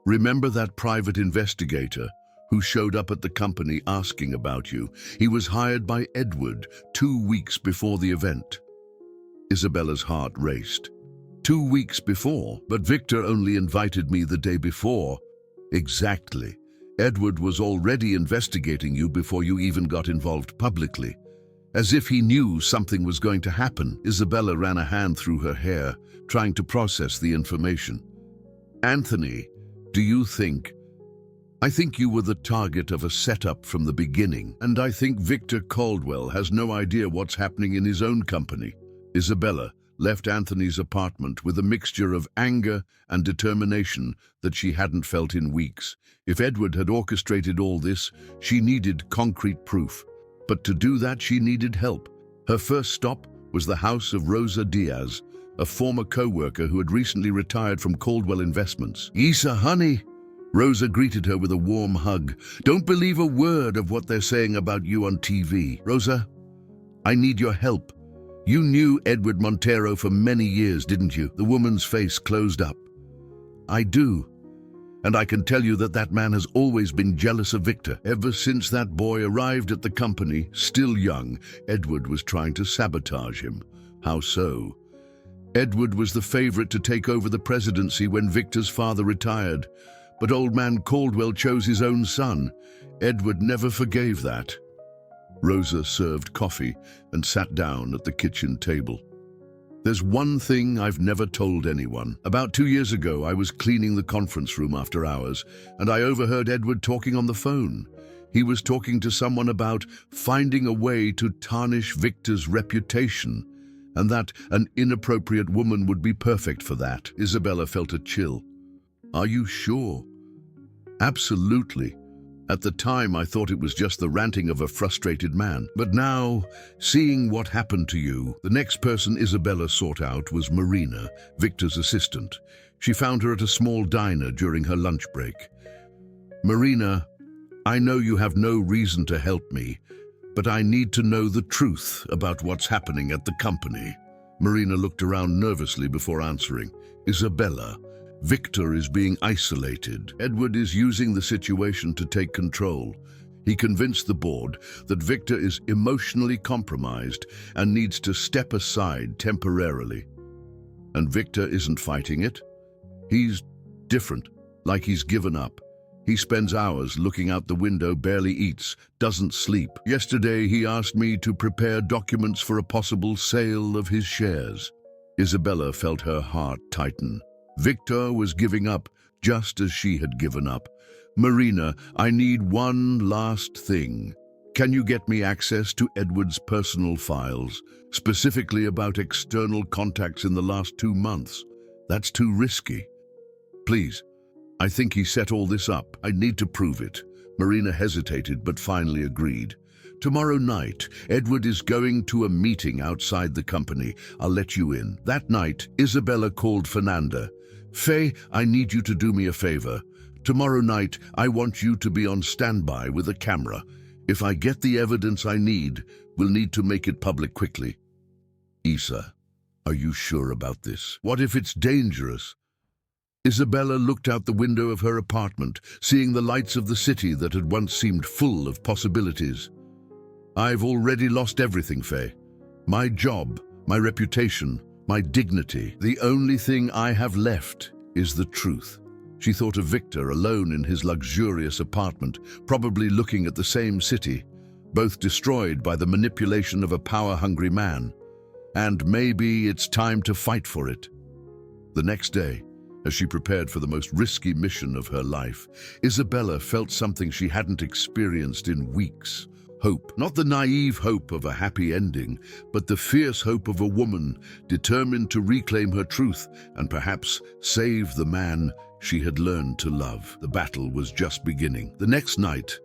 Remember that private investigator who showed up at the company asking about you? He was hired by Edward 2 weeks before the event." Isabella's heart raced. 2 weeks before? But Victor only invited me the day before." "Exactly. Edward was already investigating you before you even got involved publicly. As if he knew something was going to happen." Isabella ran a hand through her hair, trying to process the information. "Anthony, do you think? I think you were the target of a setup from the beginning, and I think Victor Caldwell has no idea what's happening in his own company." Isabella left Anthony's apartment with a mixture of anger and determination that she hadn't felt in weeks. If Edward had orchestrated all this, she needed concrete proof. But to do that, she needed help. Her first stop was the house of Rosa Diaz, a former co-worker who had recently retired from Caldwell Investments. "Isa, honey," Rosa greeted her with a warm hug. "Don't believe a word of what they're saying about you on TV. Rosa, I need your help. You knew Edward Montero for many years, didn't you?" The woman's face closed up. "I do. And I can tell you that that man has always been jealous of Victor. Ever since that boy arrived at the company, still young, Edward was trying to sabotage him." "How so?" "Edward was the favorite to take over the presidency when Victor's father retired. But old man Caldwell chose his own son. Edward never forgave that." Rosa served coffee and sat down at the kitchen table. "There's one thing I've never told anyone. About 2 years ago, I was cleaning the conference room after hours, and I overheard Edward talking on the phone. He was talking to someone about finding a way to tarnish Victor's reputation, and that an inappropriate woman would be perfect for that." Isabella felt a chill. "Are you sure?" "Absolutely. At the time, I thought it was just the ranting of a frustrated man. But now, seeing what happened to you..." The next person Isabella sought out was Marina, Victor's assistant. She found her at a small diner during her lunch break. "Marina, I know you have no reason to help me, but I need to know the truth about what's happening at the company." Marina looked around nervously before answering. "Isabella, Victor is being isolated. Edward is using the situation to take control. He convinced the board that Victor is emotionally compromised and needs to step aside temporarily. And Victor isn't fighting it. He's different, like he's given up. He spends hours looking out the window, barely eats, doesn't sleep. Yesterday, he asked me to prepare documents for a possible sale of his shares." Isabella felt her heart tighten. Victor was giving up just as she had given up. "Marina, I need one last thing. Can you get me access to Edward's personal files, specifically about external contacts in the last 2 months? That's too risky. Please. I think he set all this up. I need to prove it." Marina hesitated but finally agreed. "Tomorrow night, Edward is going to a meeting outside the company. I'll let you in." That night, Isabella called Fernanda. "Faye, I need you to do me a favor. Tomorrow night, I want you to be on standby with a camera. If I get the evidence I need, we'll need to make it public quickly." "Isa, are you sure about this? What if it's dangerous?" Isabella looked out the window of her apartment, seeing the lights of the city that had once seemed full of possibilities. "I've already lost everything, Faye. My job, my reputation, my dignity. The only thing I have left is the truth." She thought of Victor alone in his luxurious apartment, probably looking at the same city, both destroyed by the manipulation of a power-hungry man. And maybe it's time to fight for it. The next day, as she prepared for the most risky mission of her life, Isabella felt something she hadn't experienced in weeks. Hope. Not the naive hope of a happy ending, but the fierce hope of a woman determined to reclaim her truth and perhaps save the man she had learned to love. The battle was just beginning. The next night,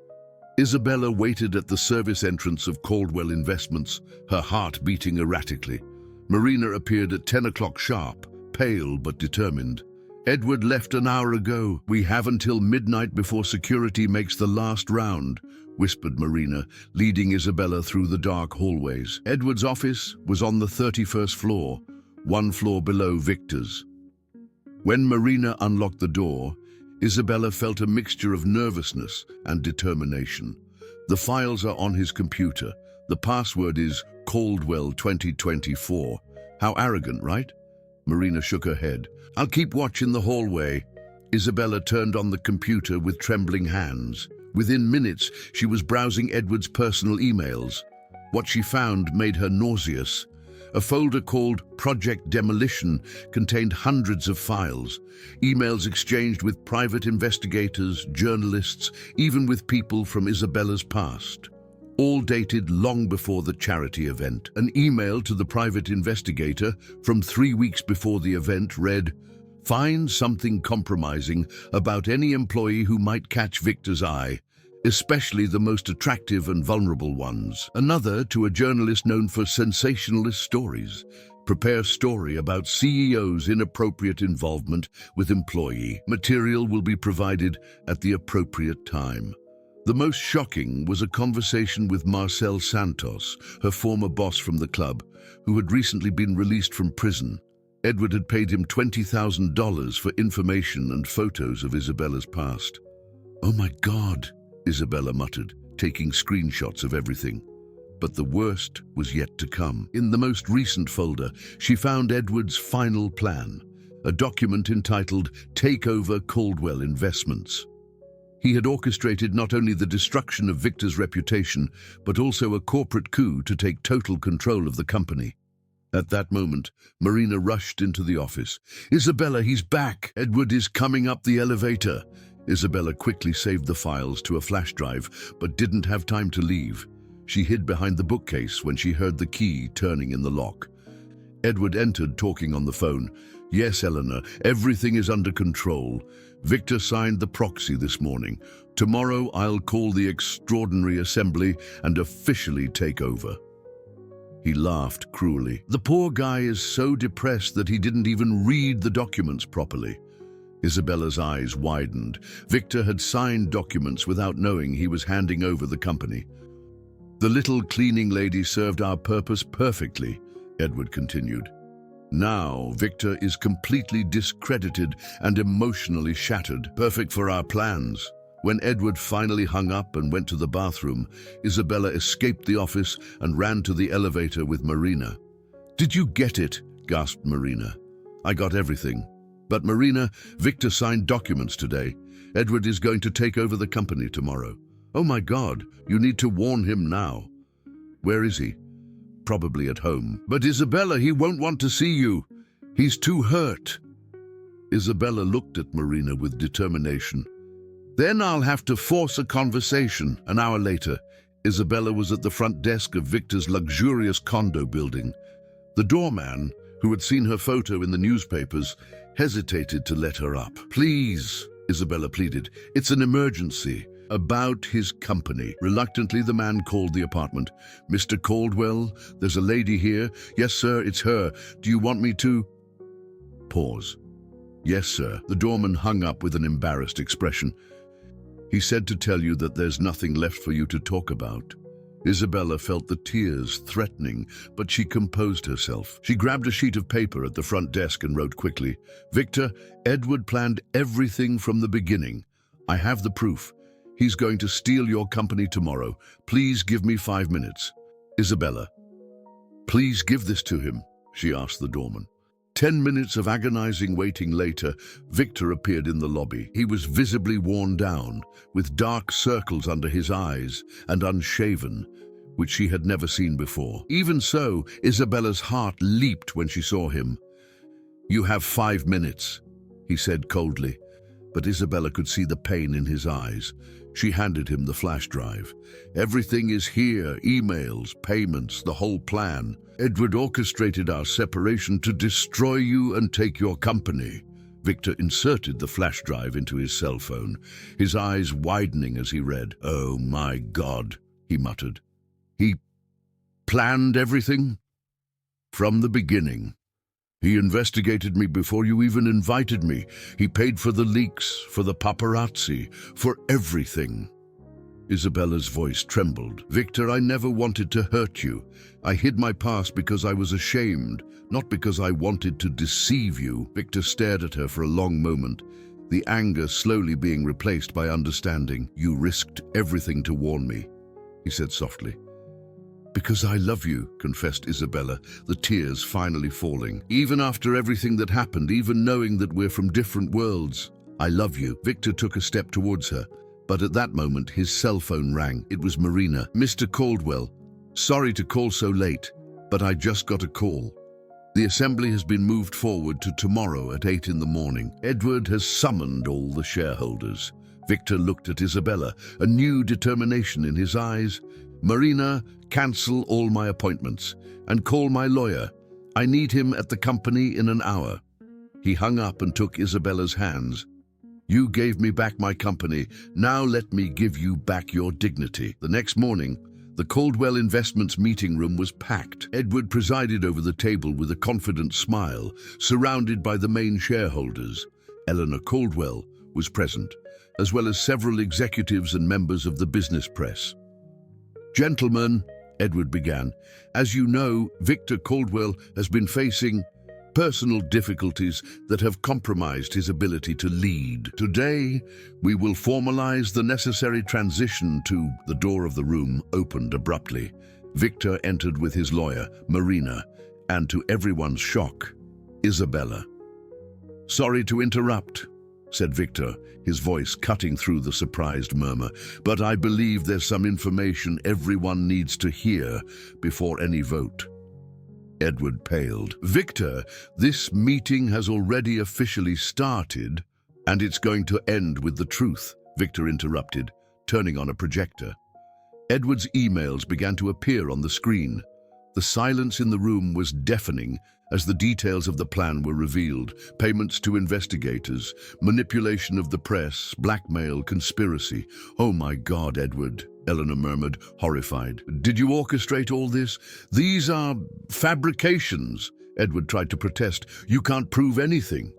Isabella waited at the service entrance of Caldwell Investments, her heart beating erratically. Marina appeared at 10 o'clock sharp, pale but determined. "Edward left an hour ago. We have until midnight before security makes the last round," whispered Marina, leading Isabella through the dark hallways. Edward's office was on the 31st floor, 1 floor below Victor's. When Marina unlocked the door, Isabella felt a mixture of nervousness and determination. The files are on his computer. The password is Caldwell 2024. How arrogant, right? Marina shook her head. "I'll keep watch in the hallway." Isabella turned on the computer with trembling hands. Within minutes, she was browsing Edward's personal emails. What she found made her nauseous. A folder called Project Demolition contained hundreds of files, emails exchanged with private investigators, journalists, even with people from Isabella's past, all dated long before the charity event. An email to the private investigator from 3 weeks before the event read, "Find something compromising about any employee who might catch Victor's eye, especially the most attractive and vulnerable ones." Another to a journalist known for sensationalist stories. "Prepare story about CEO's inappropriate involvement with employee. Material will be provided at the appropriate time." The most shocking was a conversation with Marcel Santos, her former boss from the club, who had recently been released from prison. Edward had paid him $20,000 for information and photos of Isabella's past. "Oh my God," Isabella muttered, taking screenshots of everything. But the worst was yet to come. In the most recent folder, she found Edward's final plan, a document entitled Takeover Caldwell Investments. He had orchestrated not only the destruction of Victor's reputation, but also a corporate coup to take total control of the company. At that moment, Marina rushed into the office. "Isabella, he's back! Edward is coming up the elevator!" Isabella quickly saved the files to a flash drive, but didn't have time to leave. She hid behind the bookcase when she heard the key turning in the lock. Edward entered, talking on the phone. "Yes, Eleanor, everything is under control. Victor signed the proxy this morning. Tomorrow I'll call the extraordinary assembly and officially take over." He laughed cruelly. "The poor guy is so depressed that he didn't even read the documents properly." Isabella's eyes widened. Victor had signed documents without knowing he was handing over the company. "The little cleaning lady served our purpose perfectly," Edward continued. "Now Victor is completely discredited and emotionally shattered. Perfect for our plans." When Edward finally hung up and went to the bathroom, Isabella escaped the office and ran to the elevator with Marina. "Did you get it?" gasped Marina. "I got everything. But Marina, Victor signed documents today. Edward is going to take over the company tomorrow." "Oh my God, you need to warn him now." "Where is he?" "Probably at home." "But Isabella, he won't want to see you. He's too hurt." Isabella looked at Marina with determination. Then I'll have to force a conversation. An hour later, Isabella was at the front desk of Victor's luxurious condo building. The doorman, who had seen her photo in the newspapers, hesitated to let her up. "Please," Isabella pleaded, "it's an emergency." About his company. Reluctantly, the man called the apartment. "Mr. Caldwell, there's a lady here." "Yes, sir, it's her. Do you want me to—" Pause. "Yes, sir." The doorman hung up with an embarrassed expression. "He said to tell you that there's nothing left for you to talk about." Isabella felt the tears threatening, but she composed herself. She grabbed a sheet of paper at the front desk and wrote quickly, "Victor, Edward planned everything from the beginning. I have the proof. He's going to steal your company tomorrow. Please give me 5 minutes." "Isabella, please give this to him," she asked the doorman. 10 minutes of agonizing waiting later, Victor appeared in the lobby. He was visibly worn down, with dark circles under his eyes and unshaven, which she had never seen before. Even so, Isabella's heart leaped when she saw him. "You have 5 minutes," he said coldly, but Isabella could see the pain in his eyes. She handed him the flash drive. "Everything is here, emails, payments, the whole plan. Edward orchestrated our separation to destroy you and take your company." Victor inserted the flash drive into his cell phone, his eyes widening as he read. "Oh my God," he muttered. "He planned everything? From the beginning. He investigated me before you even invited me. He paid for the leaks, for the paparazzi, for everything." Isabella's voice trembled. "Victor, I never wanted to hurt you. I hid my past because I was ashamed, not because I wanted to deceive you." Victor stared at her for a long moment, the anger slowly being replaced by understanding. "You risked everything to warn me," he said softly. "Because I love you," confessed Isabella, the tears finally falling. "Even after everything that happened, even knowing that we're from different worlds, I love you." Victor took a step towards her, but at that moment his cell phone rang. It was Marina. "Mr. Caldwell, sorry to call so late, but I just got a call. The assembly has been moved forward to tomorrow at 8 in the morning. Edward has summoned all the shareholders." Victor looked at Isabella, a new determination in his eyes. "Marina, cancel all my appointments and call my lawyer. I need him at the company in an hour." He hung up and took Isabella's hands. "You gave me back my company. Now let me give you back your dignity." The next morning, the Caldwell Investments meeting room was packed. Edward presided over the table with a confident smile, surrounded by the main shareholders. Eleanor Caldwell was present, as well as several executives and members of the business press. "Gentlemen," Edward began, "as you know, Victor Caldwell has been facing personal difficulties that have compromised his ability to lead. Today, we will formalize the necessary transition to—" The door of the room opened abruptly. Victor entered with his lawyer, Marina, and to everyone's shock, Isabella. "Sorry to interrupt," said Victor, his voice cutting through the surprised murmur, "but I believe there's some information everyone needs to hear before any vote." Edward paled. "Victor, this meeting has already officially started, and it's going to end with the truth," Victor interrupted, turning on a projector. Edward's emails began to appear on the screen. The silence in the room was deafening as the details of the plan were revealed: payments to investigators, manipulation of the press, blackmail, conspiracy. "Oh my God, Edward," Eleanor murmured, horrified. "Did you orchestrate all this? These are fabrications." Edward tried to protest. "You can't prove anything."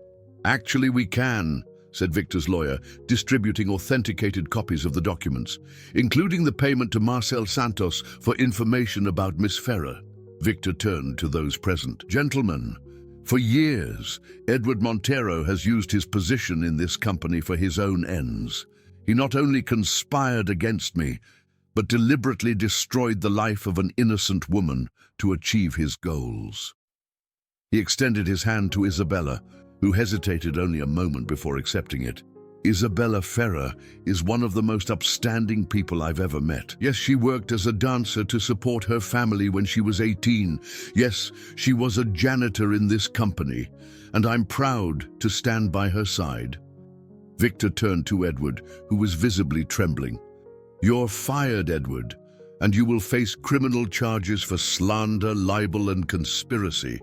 "Actually, we can," said Victor's lawyer, distributing authenticated copies of the documents, including the payment to Marcel Santos for information about Miss Ferrer. Victor turned to those present. "Gentlemen, for years, Edward Montero has used his position in this company for his own ends. He not only conspired against me, but deliberately destroyed the life of an innocent woman to achieve his goals." He extended his hand to Isabella, who hesitated only a moment before accepting it. Isabella Ferrer is one of the most upstanding people I've ever met. Yes, she worked as a dancer to support her family when she was 18. Yes, she was a janitor in this company, and I'm proud to stand by her side. Victor turned to Edward, who was visibly trembling. You're fired, Edward, and you will face criminal charges for slander, libel, and conspiracy.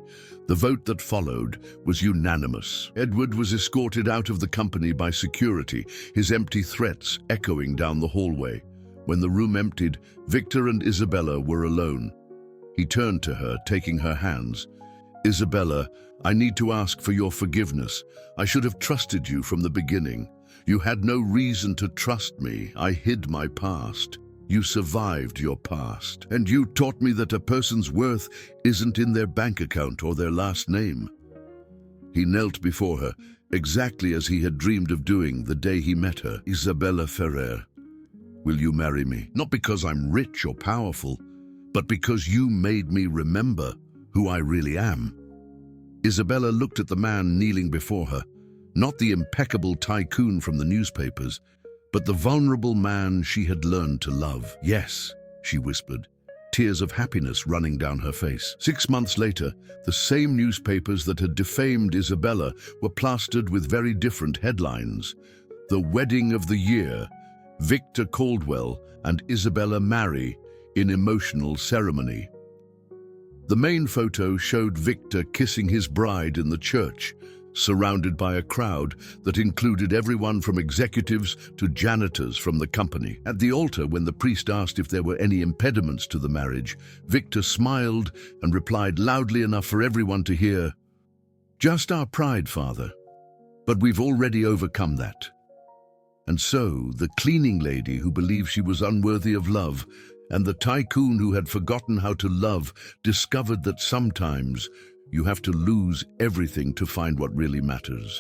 The vote that followed was unanimous. Edward was escorted out of the company by security, his empty threats echoing down the hallway. When the room emptied, Victor and Isabella were alone. He turned to her, taking her hands. Isabella, I need to ask for your forgiveness. I should have trusted you from the beginning. You had no reason to trust me. I hid my past. You survived your past, and you taught me that a person's worth isn't in their bank account or their last name. He knelt before her, exactly as he had dreamed of doing the day he met her. Isabella Ferrer, will you marry me? Not because I'm rich or powerful, but because you made me remember who I really am. Isabella looked at the man kneeling before her, not the impeccable tycoon from the newspapers, but the vulnerable man she had learned to love. Yes, she whispered, tears of happiness running down her face. 6 months later, the same newspapers that had defamed Isabella were plastered with very different headlines. The wedding of the year, Victor Caldwell and Isabella marry in emotional ceremony. The main photo showed Victor kissing his bride in the church, surrounded by a crowd that included everyone from executives to janitors from the company. At the altar, when the priest asked if there were any impediments to the marriage, Victor smiled and replied loudly enough for everyone to hear, "Just our pride, Father, but we've already overcome that." And so, the cleaning lady who believed she was unworthy of love and the tycoon who had forgotten how to love discovered that sometimes you have to lose everything to find what really matters.